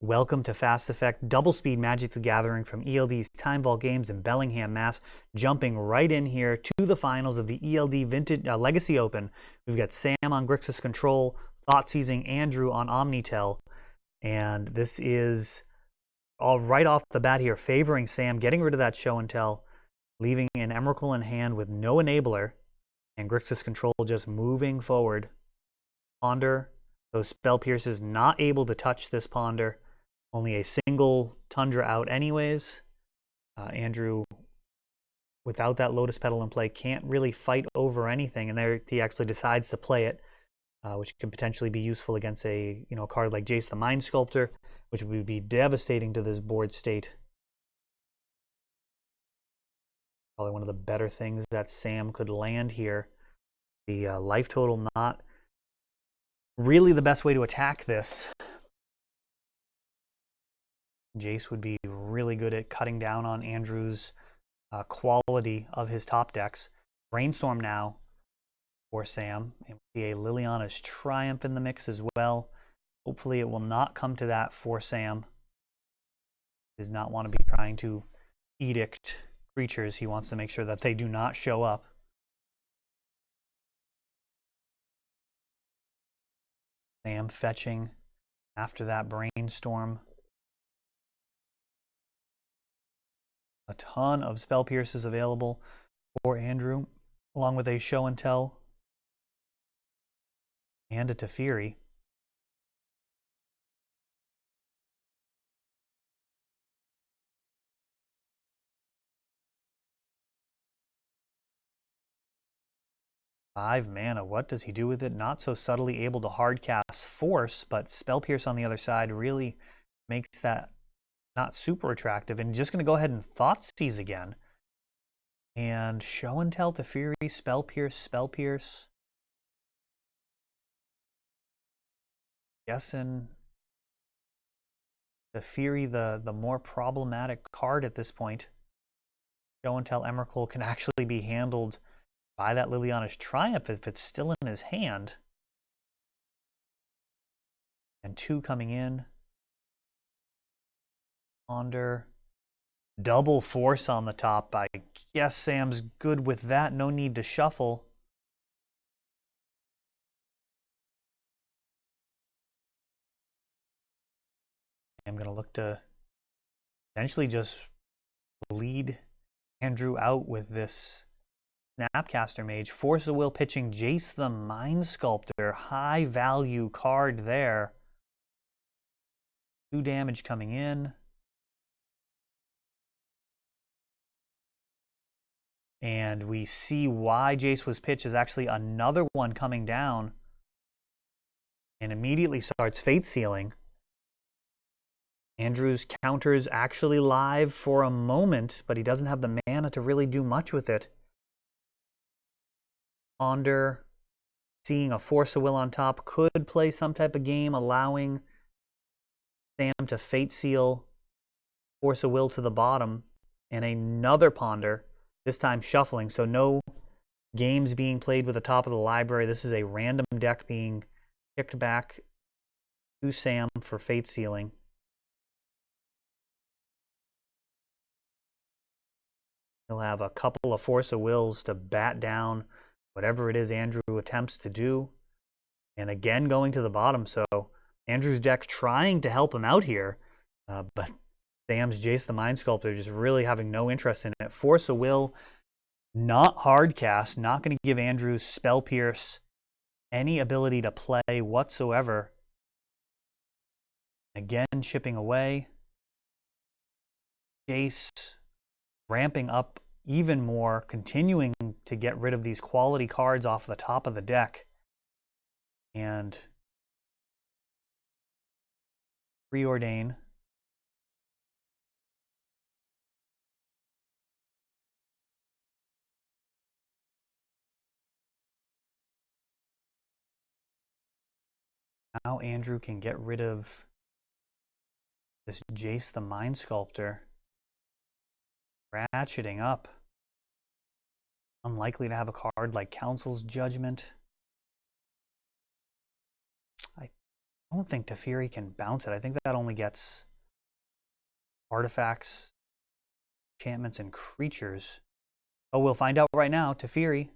Welcome to Fast Effect Double Speed Magic the Gathering from ELD's Time Vault Games in Bellingham, Mass. Jumping right in here to the finals of the ELD Vintage Legacy Open. We've got Sam on Grixis Control, Thought-Seizing Andrew on Omnitell. And this is all right off the bat here, favoring Sam, getting rid of that Show and Tell, leaving an Emrakul in hand with no enabler, and Grixis Control just moving forward. Ponder, those Spell Pierces not able to touch this Ponder. Only a single Tundra out anyways. Andrew, without that Lotus Petal in play, can't really fight over anything, and there he actually decides to play it, which could potentially be useful against a card like Jace the Mind Sculptor, which would be devastating to this board state. Probably one of the better things that Sam could land here. The life total not really the best way to attack this. Jace would be really good at cutting down on Andrew's quality of his top decks. Brainstorm now for Sam. And we see a Liliana's Triumph in the mix as well. Hopefully it will not come to that for Sam. He does not want to be trying to edict creatures. He wants to make sure that they do not show up. Sam fetching after that Brainstorm. A ton of Spell Pierces available for Andrew, along with a Show and Tell and a Teferi. Five mana, what does he do with it? Not so subtly able to hardcast Force, but Spell Pierce on the other side really makes that not super attractive. And just going to go ahead and Thought-Seize again. And Show and Tell, Teferi, Spell Pierce, Spell Pierce. Guessing Teferi, the more problematic card at this point. Show and Tell Emrakul can actually be handled by that Liliana's Triumph if it's still in his hand. And two coming in. Ponder. Double Force on the top. I guess Sam's good with that. No need to shuffle. I'm going to look to potentially just lead Andrew out with this Snapcaster Mage. Force of Will pitching Jace the Mind Sculptor. High value card there. 2 damage coming in. And we see why Jace was pitched is actually another one coming down. And immediately starts Fate Sealing. Andrew's counter's actually live for a moment, but he doesn't have the mana to really do much with it. Ponder, seeing a Force of Will on top, could play some type of game, allowing Sam to Fate Seal Force of Will to the bottom. And another Ponder, this time shuffling, so no games being played with the top of the library. This is a random deck being kicked back to Sam for Fate Sealing. He'll have a couple of Force of Wills to bat down whatever it is Andrew attempts to do. And again, going to the bottom. So Andrew's deck trying to help him out here. But Sam's Jace the Mind Sculptor just really having no interest in it. Force of Will, not hard cast, not going to give Andrew's Spell Pierce any ability to play whatsoever. Again, chipping away. Jace ramping up even more, continuing to get rid of these quality cards off the top of the deck. And Preordain. Now Andrew can get rid of this Jace the Mind Sculptor. Ratcheting up. Unlikely to have a card like Council's Judgment. I don't think Teferi can bounce it. I think that only gets artifacts, enchantments, and creatures. Oh, we'll find out right now. Teferi.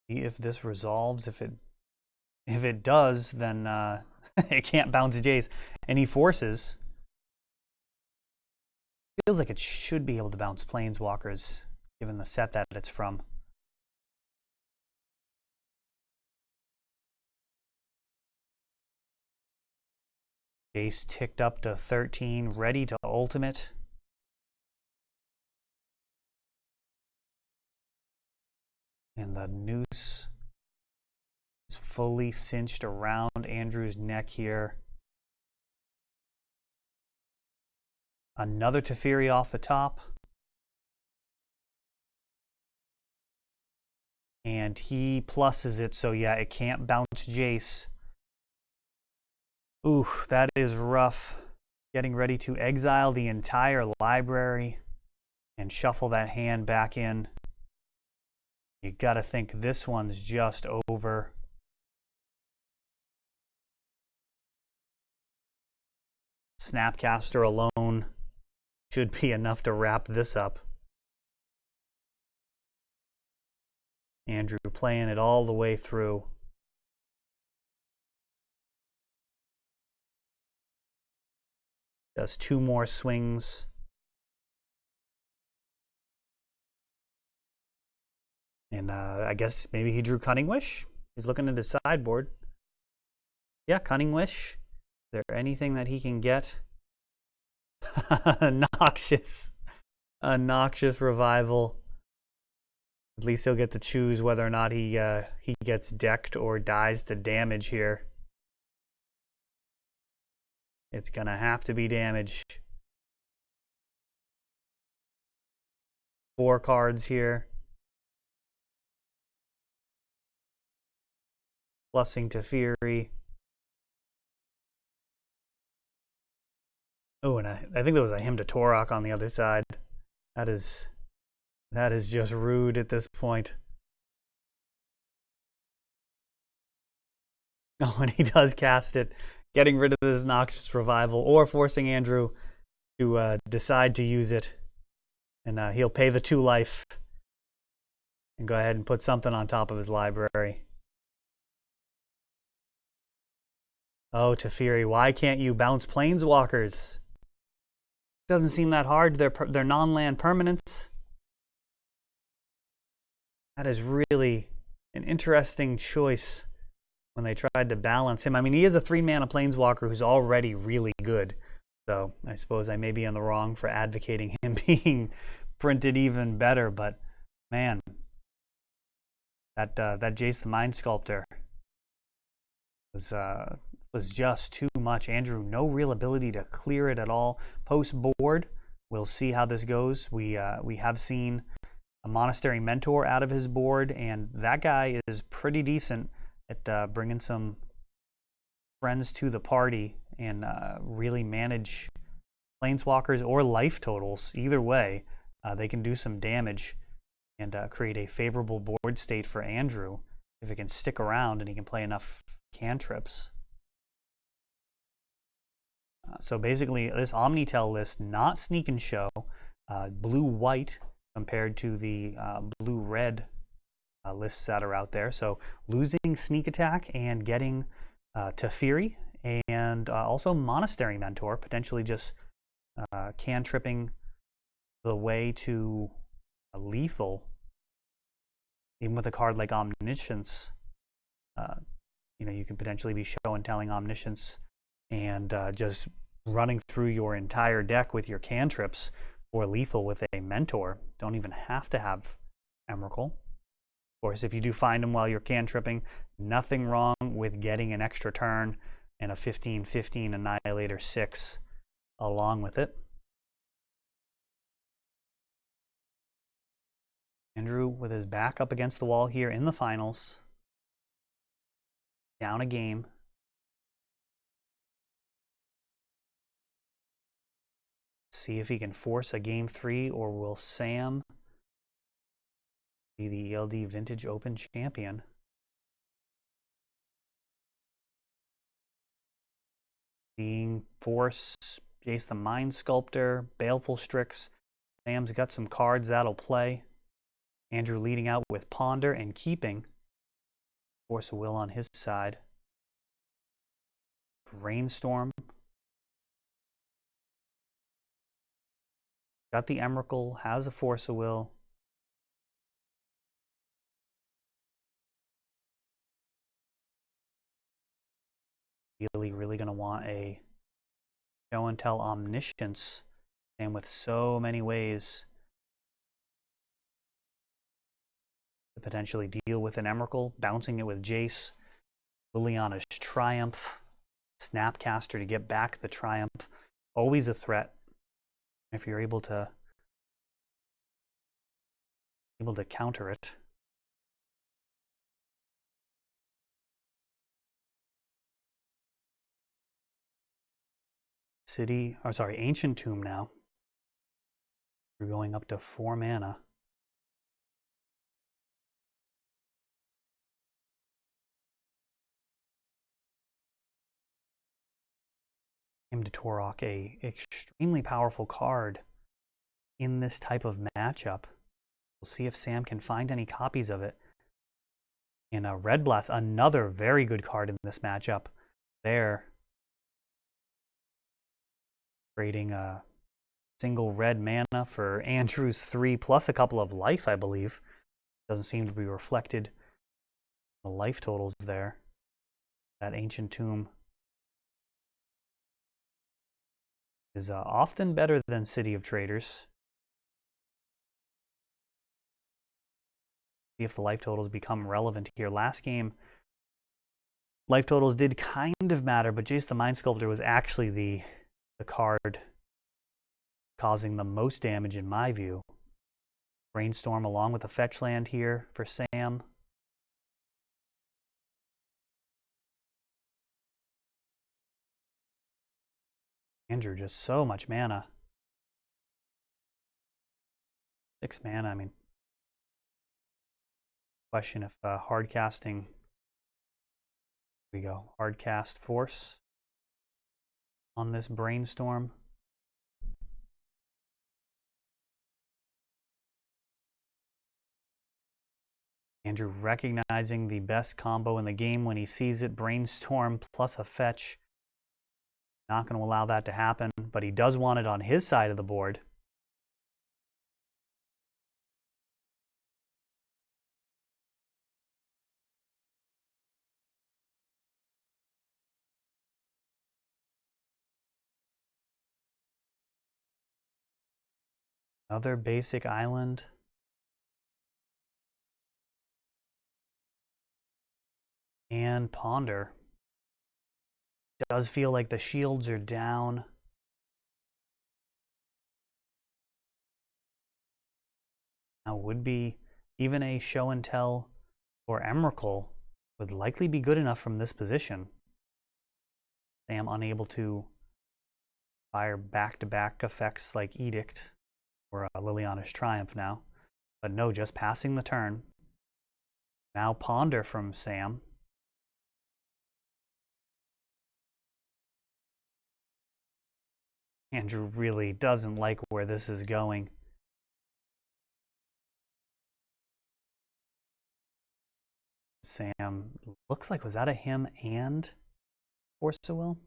If this resolves, if it does, then it can't bounce Jace, and he forces. Feels like it should be able to bounce Planeswalkers, given the set that it's from. Jace ticked up to 13, ready to ultimate. And the noose is fully cinched around Andrew's neck here. Another Teferi off the top. And he pluses it, so yeah, it can't bounce Jace. Ooh, that is rough. Getting ready to exile the entire library and shuffle that hand back in. You gotta think this one's just over. Snapcaster alone should be enough to wrap this up. Andrew playing it all the way through. Does 2 more swings. And I guess maybe he drew Cunning Wish. He's looking at his sideboard. Yeah, Cunning Wish. Is there anything that he can get? Noxious. A Noxious Revival. At least he'll get to choose whether or not he gets decked or dies to damage here. It's gonna have to be damage. 4 cards here. Blessing Teferi. Oh, and I think there was a Hymn to Torok on the other side. That is just rude at this point. Oh, and he does cast it, getting rid of this Noxious Revival, or forcing Andrew to decide to use it. And he'll pay the 2 life and go ahead and put something on top of his library. Oh, Teferi, why can't you bounce Planeswalkers? Doesn't seem that hard. They're non-land permanents. That is really an interesting choice when they tried to balance him. I mean, he is a 3-mana Planeswalker who's already really good. So I suppose I may be in the wrong for advocating him being printed even better. But man, that Jace the Mind Sculptor was just too much. Andrew, no real ability to clear it at all. Post board, we'll see how this goes. We have seen a Monastery Mentor out of his board, and that guy is pretty decent at bringing some friends to the party and really manage Planeswalkers or life totals. Either way, they can do some damage and create a favorable board state for Andrew if it can stick around and he can play enough cantrips. So basically, this Omnitell list, not Sneak and Show, blue-white compared to the blue-red lists that are out there. So losing Sneak Attack and getting Teferi, and also Monastery Mentor, potentially just cantripping the way to lethal. Even with a card like Omniscience, you can potentially be show and telling Omniscience and just running through your entire deck with your cantrips or lethal with a Mentor. Don't even have to have Emrakul. Of course, if you do find them while you're cantripping, nothing wrong with getting an extra turn and a 15/15 Annihilator 6 along with it. Andrew with his back up against the wall here in the finals. Down a game. see if he can force a game 3, or will Sam be the ELD Vintage Open champion? Seeing Force, Jace the Mind Sculptor, Baleful Strix. Sam's got some cards that'll play. Andrew leading out with Ponder and keeping Force of Will on his side. Brainstorm. Got the Emrakul, has a Force of Will. Really going to want a show and tell Omniscience, and with so many ways to potentially deal with an Emrakul, bouncing it with Jace, Liliana's Triumph, Snapcaster to get back the Triumph, always a threat if you're able to counter it. Ancient Tomb now. We're going up to 4 mana. Him to Torok, a extremely powerful card in this type of matchup. We'll see if Sam can find any copies of it. In a Red Blast, another very good card in this matchup. There, trading a single red mana for Andrew's 3 plus a couple of life, I believe. Doesn't seem to be reflected in the life totals there. That Ancient Tomb is often better than City of Traders. See if the life totals become relevant here. Last game, life totals did kind of matter, but Jace the Mind Sculptor was actually the card causing the most damage in my view. Brainstorm along with a fetch land here for Sam. Andrew, just so much mana. 6 mana, I mean. Question if hard casting. Here we go. Hard cast Force on this Brainstorm. Andrew recognizing the best combo in the game when he sees it. Brainstorm plus a fetch. Not going to allow that to happen, but he does want it on his side of the board. Another basic island. And Ponder. Does feel like the shields are down. Now would be even a show and tell or Emrakul would likely be good enough from this position. Sam unable to fire back-to-back effects like Edict or Liliana's Triumph now. But no, just passing the turn. Now Ponder from Sam. Andrew really doesn't like where this is going. Sam, looks like, was that a him and Force of Will?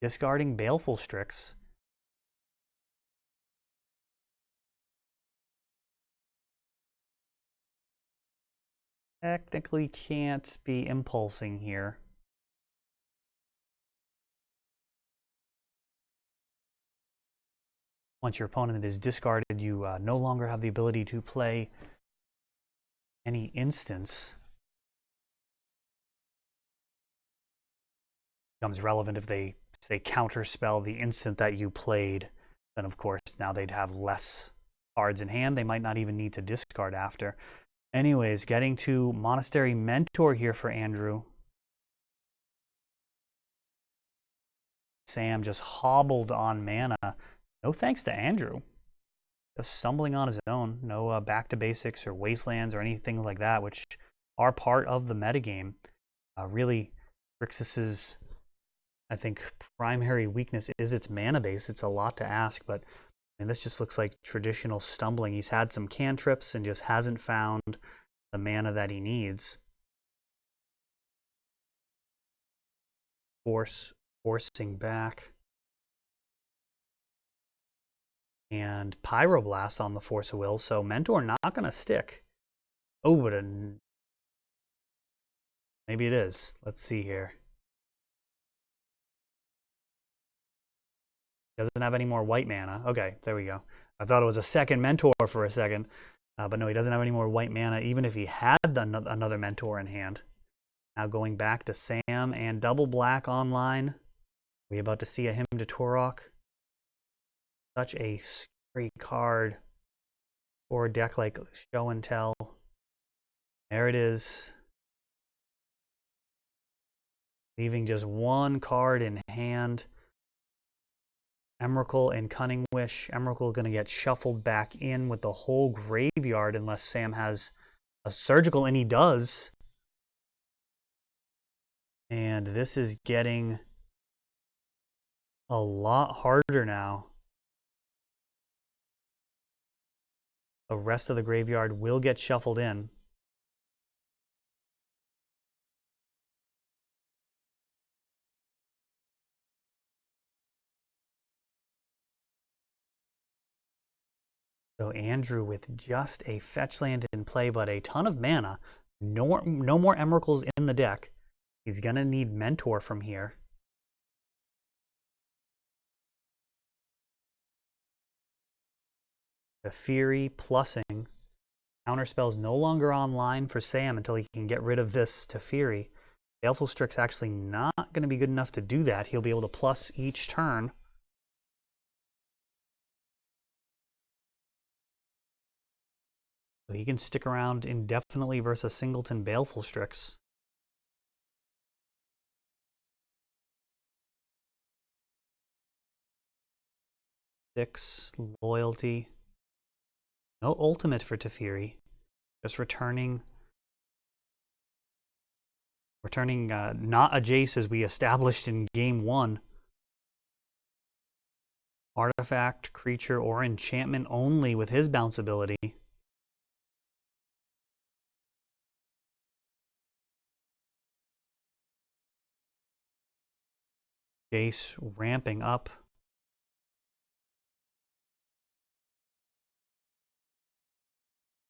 Discarding Baleful Strix. Technically can't be impulsing here. Once your opponent is discarded, you no longer have the ability to play any instance. Becomes relevant if they say counterspell the instant that you played. Then of course now they'd have less cards in hand. They might not even need to discard after. Anyways, getting to Monastery Mentor here for Andrew. Sam just hobbled on mana. No thanks to Andrew. Just stumbling on his own. No back to basics or wastelands or anything like that, which are part of the metagame. Really, Grixis's, I think, primary weakness is its mana base. It's a lot to ask, but I mean, this just looks like traditional stumbling. He's had some cantrips and just hasn't found the mana that he needs. Forcing back. And Pyroblast on the Force of Will, so Mentor not going to stick. Oh, but maybe it is. Let's see here. Doesn't have any more white mana. Okay, there we go. I thought it was a second Mentor for a second, but no, he doesn't have any more white mana, even if he had another Mentor in hand. Now going back to Sam and double black online. Are we about to see a Hymn to Torok? Such a scary card for a deck like Show and Tell. There it is. Leaving just one card in hand. Emrakul and Cunning Wish. Emrakul going to get shuffled back in with the whole graveyard unless Sam has a Surgical, and he does. And this is getting a lot harder now. The rest of the graveyard will get shuffled in. So Andrew with just a fetch land in play, but a ton of mana. No more Emrakuls in the deck. He's going to need Mentor from here. The Fury plussing. Counterspell's no longer online for Sam until he can get rid of this Teferi. Baleful Strix's actually not going to be good enough to do that. He'll be able to plus each turn. So he can stick around indefinitely versus Singleton Baleful Strix. Six loyalty. No ultimate for Teferi. Just returning not a Jace as we established in game 1. Artifact, creature, or enchantment only with his bounce ability. Jace ramping up.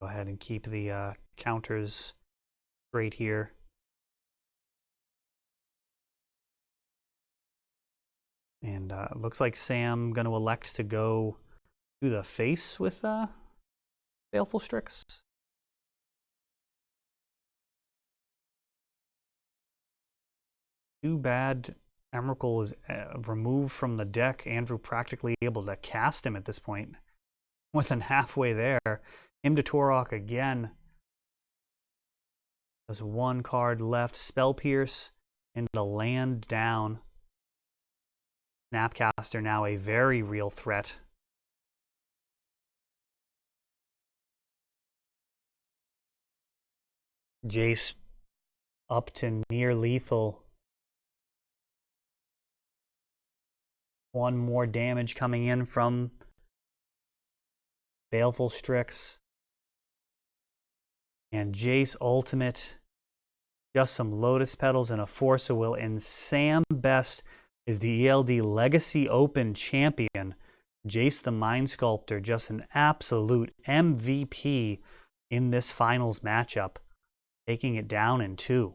Go ahead and keep the counters straight here. And looks like Sam going to elect to go to the face with Baleful Strix. Too bad Emrakul is removed from the deck. Andrew practically able to cast him at this point. More than halfway there. Hymn to Torok again. There's one card left. Spell Pierce and the land down. Snapcaster now a very real threat. Jace up to near lethal. One more damage coming in from Baleful Strix. And Jace ultimate. Just some Lotus Petals and a Force of Will. And Sam Best is the ELD Legacy Open champion. Jace the Mind Sculptor, just an absolute MVP in this finals matchup, taking it down in 2.